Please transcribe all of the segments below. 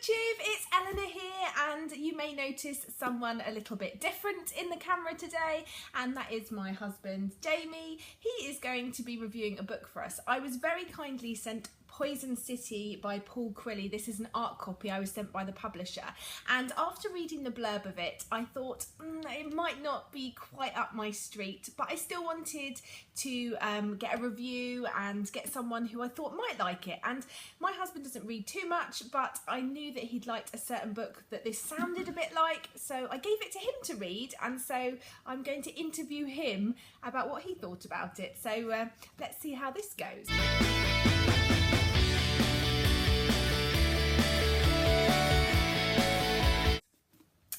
YouTube, it's Eleanor here, and you may notice someone a little bit different in the camera today, and that is my husband Jamie. He is going to be reviewing a book for us. I was very kindly sent Poison City by Paul Crilly. This is an art copy I was sent by the publisher, and after reading the blurb of it I thought it might not be quite up my street, but I still wanted to get a review and get someone who I thought might like it. And my husband doesn't read too much, but I knew that he'd liked a certain book that this sounded a bit like, so I gave it to him to read, and so I'm going to interview him about what he thought about it. So let's see how this goes.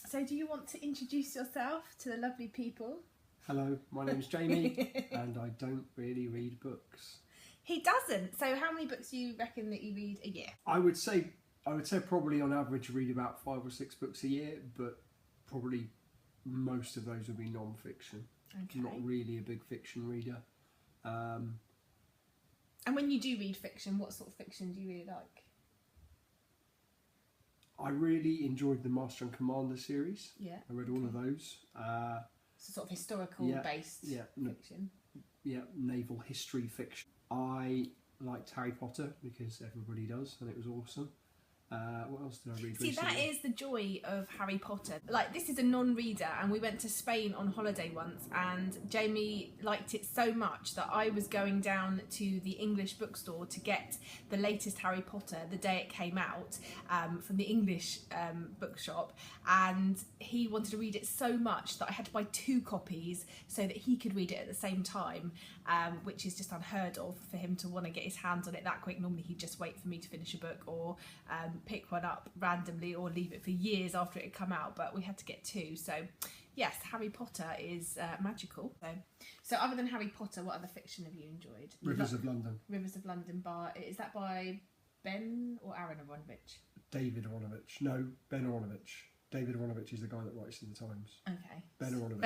So do you want to introduce yourself to the lovely people? Hello, my name's Jamie and I don't really read books. He doesn't? So how many books do you reckon that you read a year? I would say probably on average read about 5 or 6 books a year, but probably most of those would be non-fiction. Okay. Not really a big fiction reader. And when you do read fiction, what sort of fiction do you really like? I really enjoyed the Master and Commander series. Yeah. I read all of those. So sort of historical based fiction. Yeah, naval history fiction. I liked Harry Potter because everybody does, and it was awesome. What else did I read recently? See, that is the joy of Harry Potter. Like, this is a non-reader, and we went to Spain on holiday once, and Jamie liked it so much that I was going down to the English bookstore to get the latest Harry Potter the day it came out from the English bookshop, and he wanted to read it so much that I had to buy 2 copies so that he could read it at the same time, which is just unheard of for him to want to get his hands on it that quick. Normally he'd just wait for me to finish a book, or pick one up randomly, or leave it for years after it had come out, but we had to get 2. So yes, Harry Potter is magical. So other than Harry Potter, what other fiction have you enjoyed? Rivers of London. Rivers of London, is that by Ben or Aaron Aronovich? David Aronovich. No, Ben Aronovich. David Aronovich is the guy that writes in the Times. Okay. Ben Aronovich.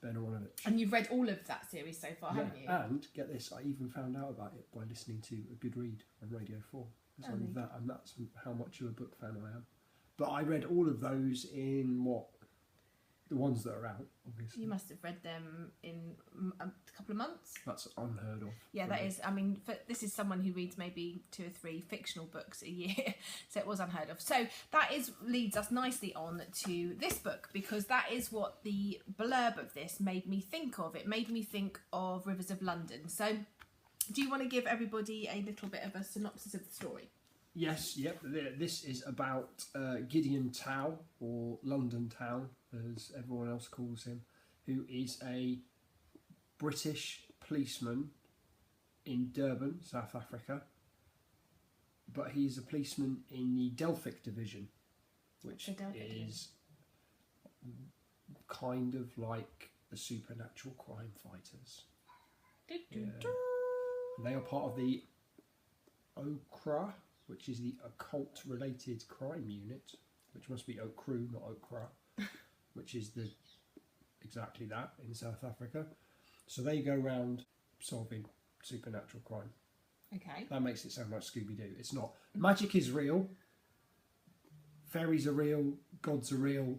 Ben Aronovich. And you've read all of that series so far, haven't you? And get this, I even found out about it by listening to A Good Read on Radio 4. It's only that, and that's how much of a book fan I am. But I read all of those in the ones that are out, obviously. You must have read them in a couple of months. That's unheard of. Yeah, that is. I mean, this is someone who reads maybe 2 or 3 fictional books a year, so it was unheard of. So that leads us nicely on to this book, because that is what the blurb of this made me think of. It made me think of Rivers of London. So do you want to give everybody a little bit of a synopsis of the story? Yes, yep. This is about Gideon Tow, or London Town, as everyone else calls him, who is a British policeman in Durban, South Africa. But he's a policeman in the Delphic Division, which is kind of like the supernatural crime fighters. They are part of the Okra, which is the occult related crime unit, which must be Okru, not Okra, which is exactly that in South Africa. So they go around solving supernatural crime. Okay. That makes it sound like Scooby-Doo. It's not. Magic is real. Fairies are real. Gods are real.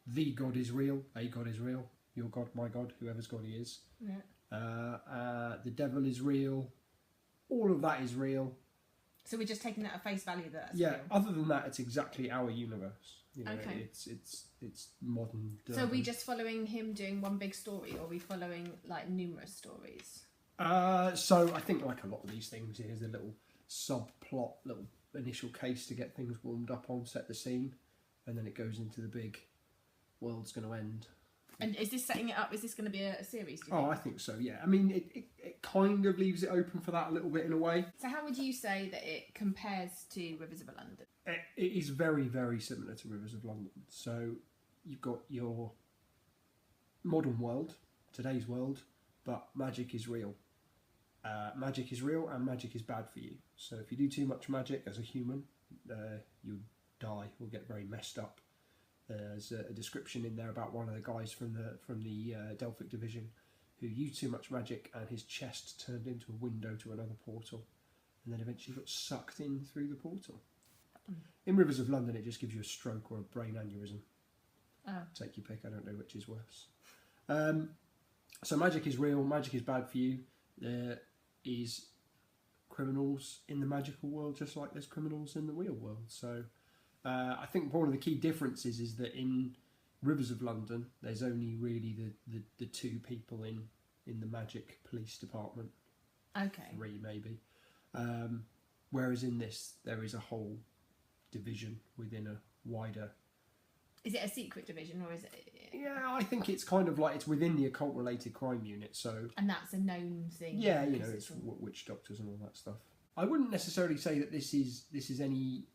The God is real. A God is real. Your God, my God, whoever's God he is. Yeah. The devil is real. All of that is real. So we're just taking that at face value that that's yeah, real. Other than that, it's exactly our universe. You know, okay. It's modern. So are we just following him doing one big story, or are we following like numerous stories? So I think like a lot of these things, here's a little subplot, little initial case to get things warmed up on, set the scene, and then it goes into the big world's going to end. And is this setting it up? Is this going to be a series? Do you think? I think so, yeah. I mean, it kind of leaves it open for that a little bit in a way. So how would you say that it compares to Rivers of London? It is very, very similar to Rivers of London. So you've got your modern world, today's world, but magic is real. Magic is real and magic is bad for you. So if you do too much magic as a human, you die or get very messed up. There's a description in there about one of the guys from the Delphic Division who used too much magic and his chest turned into a window to another portal, and then eventually got sucked in through the portal. In Rivers of London, it just gives you a stroke or a brain aneurysm. Oh. Take your pick. I don't know which is worse. So magic is real. Magic is bad for you. There is criminals in the magical world, just like there's criminals in the real world. So I think one of the key differences is that in Rivers of London, there's only really the two people in the magic police department. Okay. 3 maybe. Whereas in this, there is a whole division within a wider. Is it a secret division or is it? Yeah, I think it's kind of like it's within the occult related crime unit. So. And that's a known thing. Yeah, you know, it's witch doctors and all that stuff. I wouldn't necessarily say that this is any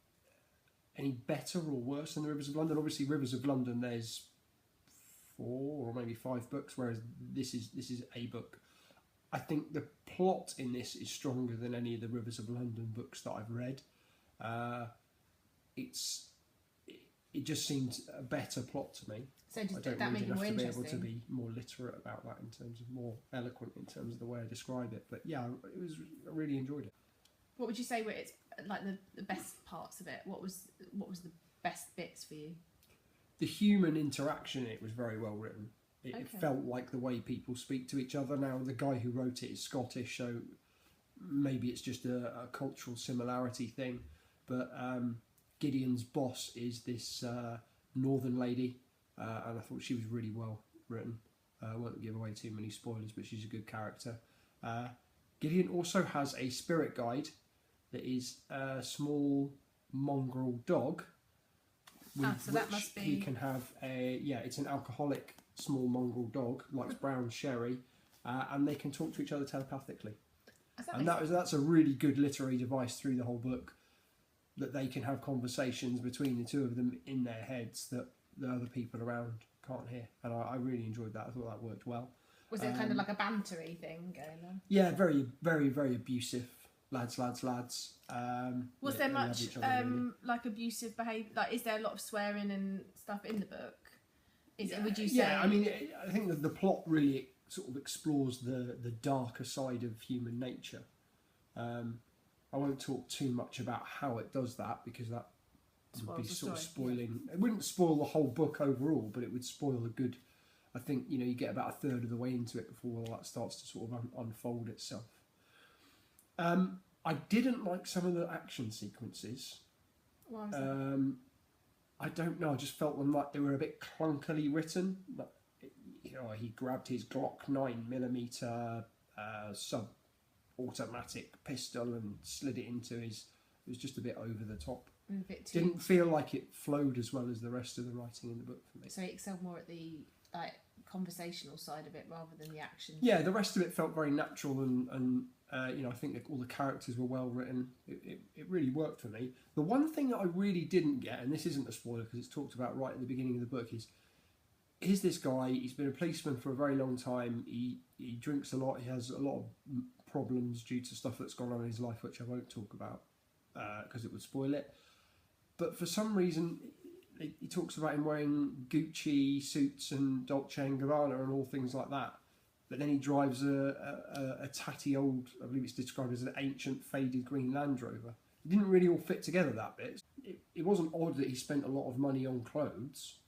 better or worse than the Rivers of London. Obviously, Rivers of London, there's 4 or maybe 5 books, whereas this is a book. I think the plot in this is stronger than any of the Rivers of London books that I've read. It just seemed a better plot to me. So does I don't that read make it enough more to be interesting? able to be more literate about that in terms of more eloquent in terms of the way I describe it. But yeah, I really enjoyed it. What would you say were its like the best parts of it? What was the best bits for you? The human interaction in it was very well written. It Okay. felt like the way people speak to each other. Now, the guy who wrote it is Scottish, so maybe it's just a cultural similarity thing. But Gideon's boss is this northern lady, and I thought she was really well written. I won't give away too many spoilers, but she's a good character. Gideon also has a spirit guide that is a small mongrel dog, with so that which must be... he can have it's an alcoholic small mongrel dog, likes brown sherry, and they can talk to each other telepathically. And that's a really good literary device through the whole book, that they can have conversations between the two of them in their heads that the other people around can't hear. And I really enjoyed that. I thought that worked well. Was it kind of like a bantery thing going on? Yeah, very, very, very abusive. Lads. Was there much like abusive behaviour? Like, is there a lot of swearing and stuff in the book? Would you say? Yeah, I mean, I think that the plot really sort of explores the darker side of human nature. I won't talk too much about how it does that, because that would be sort of spoiling. Yeah. It wouldn't spoil the whole book overall, but it would spoil a good. I think you get about a third of the way into it before all that starts to sort of unfold itself. I didn't like some of the action sequences. Why was that? I don't know. I just felt them like they were a bit clunkily written. Like, he grabbed his Glock 9mm sub-automatic pistol and slid it into his. It was just a bit over the top. A bit too... Didn't feel like it flowed as well as the rest of the writing in the book for me. So he excelled more at the conversational side of it rather than the action. Yeah, the rest of it felt very natural and I think that all the characters were well written. It really worked for me. The one thing that I really didn't get, and this isn't a spoiler because it's talked about right at the beginning of the book, is here's this guy. He's been a policeman for a very long time. He drinks a lot. He has a lot of problems due to stuff that's gone on in his life, which I won't talk about because it would spoil it. But for some reason, he talks about him wearing Gucci suits and Dolce & Gabbana and all things like that. But then he drives a tatty old, I believe it's described as an ancient faded green Land Rover. It didn't really all fit together, that bit. It wasn't odd that he spent a lot of money on clothes.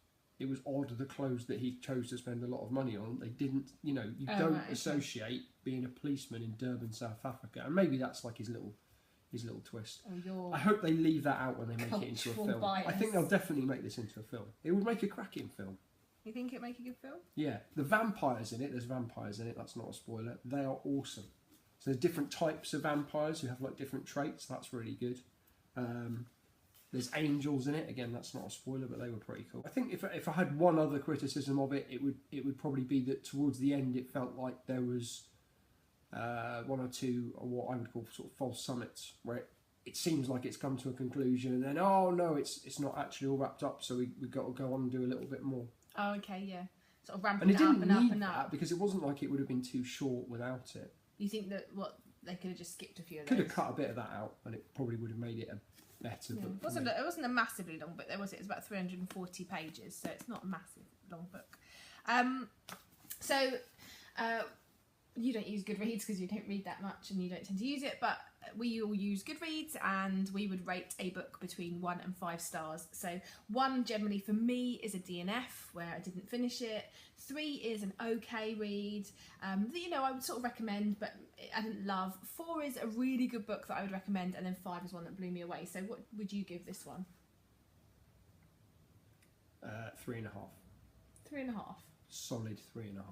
It was odd the clothes that he chose to spend a lot of money on. They didn't, don't associate being a policeman in Durban, South Africa. And maybe that's like his little twist. I hope they leave that out when they make it into a film. Bias. I think they'll definitely make this into a film. It would make a cracking film. You think it'd make a good film? Yeah. The vampires in it, there's vampires in it, that's not a spoiler. They are awesome. So there's different types of vampires who have like different traits, that's really good. There's angels in it, again that's not a spoiler, but they were pretty cool. I think if I had one other criticism of it, it would probably be that towards the end it felt like there was one or two of what I would call sort of false summits, where it seems like it's come to a conclusion and then it's not actually all wrapped up, so we've got to go on and do a little bit more. Oh, okay, yeah. Sort of ramping it up and up and up. And it didn't need that because it wasn't like it would have been too short without it. You think that they could have just skipped a few of those? Could have cut a bit of that out and it probably would have made it a better book. It wasn't a massively long book. It was about 340 pages, so it's not a massive long book. you don't use Goodreads because you don't read that much and you don't tend to use it, but we all use Goodreads, and we would rate a book between 1 and 5 stars. So 1 generally for me is a DNF where I didn't finish it. 3 is an okay read that, you know, I would sort of recommend but I didn't love. 4 is a really good book that I would recommend, and then 5 is one that blew me away. So what would you give this one? 3.5. 3.5. Solid 3.5.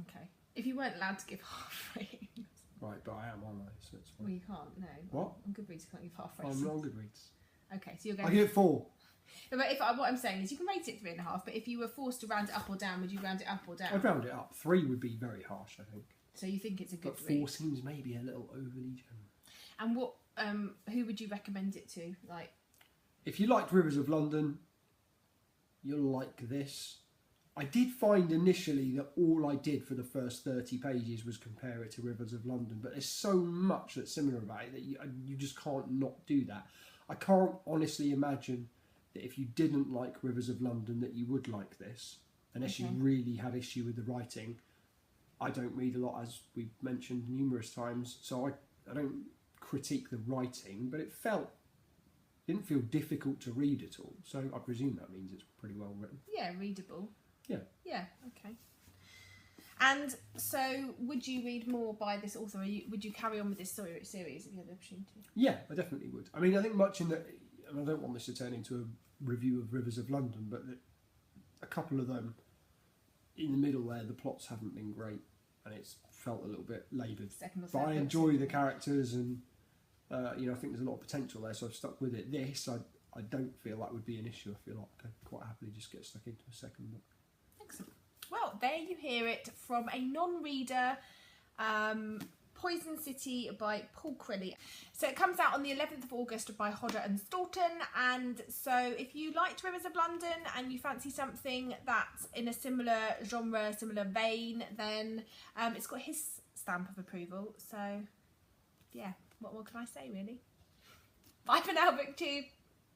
Okay. If you weren't allowed to give half ratings. Right, but I am, aren't I? So it's fine. Well, you can't, no. What? On Goodreads you can't give half I'm ratings. not on Goodreads. Okay, so you're going... I give it 4. No, but what I'm saying is you can rate it 3.5, but if you were forced to round it up or down, would you round it up or down? I'd round it up. 3 would be very harsh, I think. So you think it's a good But read? 4 seems maybe a little overly generous. And what, who would you recommend it to? Like, if you liked Rivers of London, you'll like this. I did find initially that all I did for the first 30 pages was compare it to Rivers of London, but there's so much that's similar about it that you just can't not do that. I can't honestly imagine that if you didn't like Rivers of London that you would like this, unless you really had issue with the writing. I don't read a lot, as we've mentioned numerous times, so I don't critique the writing, but it didn't feel difficult to read at all, so I presume that means it's pretty well written. yeah, readable. Yeah. Yeah, okay. And so, would you read more by this author, or would you carry on with this series if you had the opportunity? Yeah, I definitely would. I mean, I think much in that, and I don't want this to turn into a review of Rivers of London, but a couple of them, in the middle there, the plots haven't been great, and it's felt a little bit laboured. But I enjoy the characters, and you know, I think there's a lot of potential there, so I've stuck with it. This, I don't feel that would be an issue. I feel like I could quite happily just get stuck into a second book. Excellent. Well, there you hear it from a non-reader, Poison City by Paul Crilly. So it comes out on the 11th of August by Hodder and Stoughton, and so if you liked Rivers of London and you fancy something that's in a similar genre, similar vein, then it's got his stamp of approval. So yeah, what more can I say really? Bye for now, BookTube.